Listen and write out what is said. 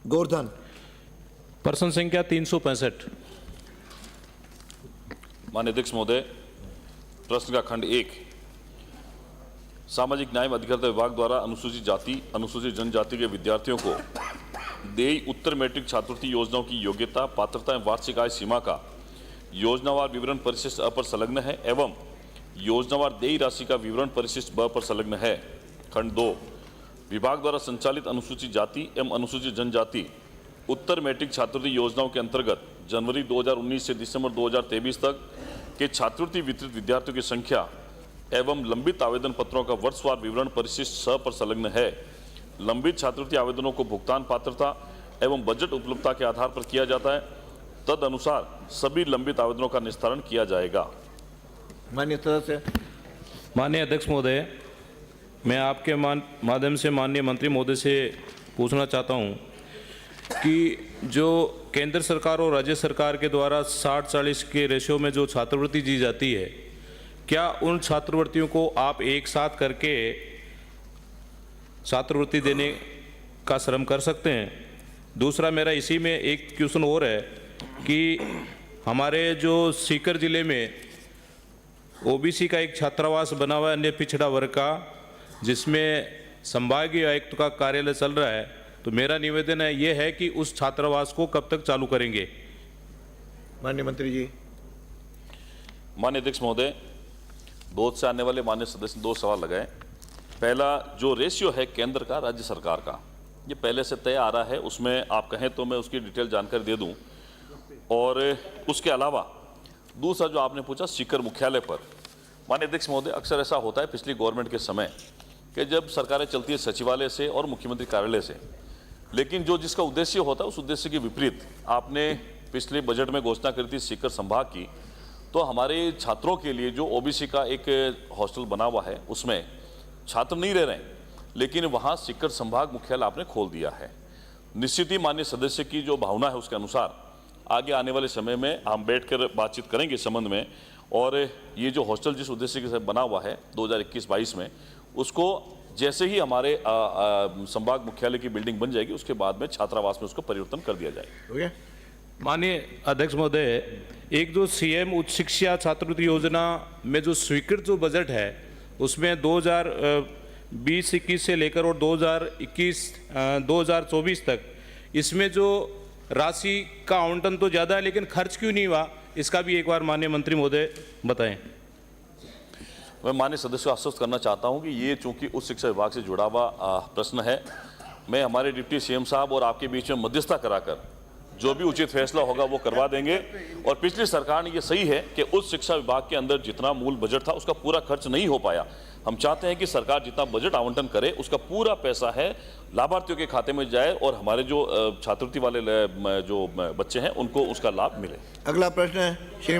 गोवर्धन। प्रश्न संख्या 365। माननीय अध्यक्ष महोदय, प्रश्न का खंड 1 सामाजिक न्याय एवं अधिकारिता विभाग द्वारा अनुसूचित जाति अनुसूचित जनजाति के विद्यार्थियों को देय उत्तर मैट्रिक छात्रवृत्ति योजनाओं की योग्यता, पात्रता एवं वार्षिक आय सीमा का योजनावार विवरण परिशिष्ट अ पर संलग्न है एवं योजनावार देय राशि का विवरण परिशिष्ट ब पर संलग्न है। खंड 2 विभाग द्वारा संचालित अनुसूचित जाति एवं अनुसूचित जनजाति उत्तर मैट्रिक छात्रवृत्ति योजनाओं के अंतर्गत जनवरी 2019 से दिसंबर 2023 तक के छात्रवृत्ति वितरित विद्यार्थियों की संख्या एवं लंबित आवेदन पत्रों का वर्षवार विवरण परिशिष्ट स पर संलग्न है। लंबित छात्रवृत्ति आवेदनों को भुगतान पात्रता एवं बजट उपलब्धता के आधार पर किया जाता है। तद अनुसार सभी लंबित आवेदनों का निस्तारण किया जाएगा। माननीय सदस्य। माननीय अध्यक्ष महोदय, मैं आपके माध्यम से माननीय मंत्री महोदय से पूछना चाहता हूं कि जो केंद्र सरकार और राज्य सरकार के द्वारा 60-40 के रेशियो में जो छात्रवृत्ति दी जाती है, क्या उन छात्रवृत्तियों को आप एक साथ करके छात्रवृत्ति देने का श्रम कर सकते हैं? दूसरा मेरा इसी में एक क्वेश्चन और है कि हमारे जो सीकर जिले में ओबीसी का एक छात्रावास बना हुआ है अन्य पिछड़ा वर्ग का, जिसमें संभागीय आयुक्त का कार्यालय चल रहा है, तो मेरा निवेदन है ये है कि उस छात्रावास को कब तक चालू करेंगे? माननीय मंत्री जी। माननीय अध्यक्ष महोदय, बोध से आने वाले माननीय सदस्य ने 2 सवाल लगाए। पहला जो रेशियो है केंद्र का राज्य सरकार का, ये पहले से तय आ रहा है, उसमें आप कहें तो मैं उसकी डिटेल जानकारी दे दूं। और उसके अलावा दूसरा जो आपने पूछा सीकर मुख्यालय पर, माननीय अध्यक्ष महोदय, अक्सर ऐसा होता है पिछली गवर्नमेंट के समय कि जब सरकारें चलती है सचिवालय से और मुख्यमंत्री कार्यालय से, लेकिन जो जिसका उद्देश्य होता है उस उद्देश्य के विपरीत आपने पिछले बजट में घोषणा करी थी सीकर संभाग की, तो हमारे छात्रों के लिए जो ओबीसी का एक हॉस्टल बना हुआ है उसमें छात्र नहीं रह रहे हैं, लेकिन वहाँ सीकर संभाग मुख्यालय आपने खोल दिया है। निश्चित ही माननीय सदस्य की जो भावना है उसके अनुसार आगे आने वाले समय में हम बैठकर बातचीत करेंगे इस संबंध में, और ये जो हॉस्टल जिस उद्देश्य के साथ बना हुआ है 2021-22 में, उसको जैसे ही हमारे संभाग मुख्यालय की बिल्डिंग बन जाएगी उसके बाद में छात्रावास में उसको परिवर्तन कर दिया जाएगा। माननीय अध्यक्ष महोदय, एक जो सीएम उच्च शिक्षा छात्रवृत्ति योजना में जो स्वीकृत जो बजट है उसमें 2020-21 से लेकर और 2021-2024 तक इसमें जो राशि का आवंटन तो ज़्यादा है, लेकिन खर्च क्यों नहीं हुआ, इसका भी एक बार माननीय मंत्री महोदय बताएं। मैं माननीय सदस्य को आश्वस्त करना चाहता हूं कि ये चूंकि उच्च शिक्षा विभाग से जुड़ा हुआ प्रश्न है, मैं हमारे डिप्टी सीएम साहब और आपके बीच में मध्यस्थता कराकर जो भी उचित फैसला होगा वो करवा देंगे। और पिछली सरकार ने ये सही है कि उच्च शिक्षा विभाग के अंदर जितना मूल बजट था उसका पूरा खर्च नहीं हो पाया। हम चाहते हैं कि सरकार जितना बजट आवंटन करे उसका पूरा पैसा है लाभार्थियों के खाते में जाए और हमारे जो छात्रवृत्ति वाले जो बच्चे हैं उनको उसका लाभ मिले। अगला प्रश्न है श्री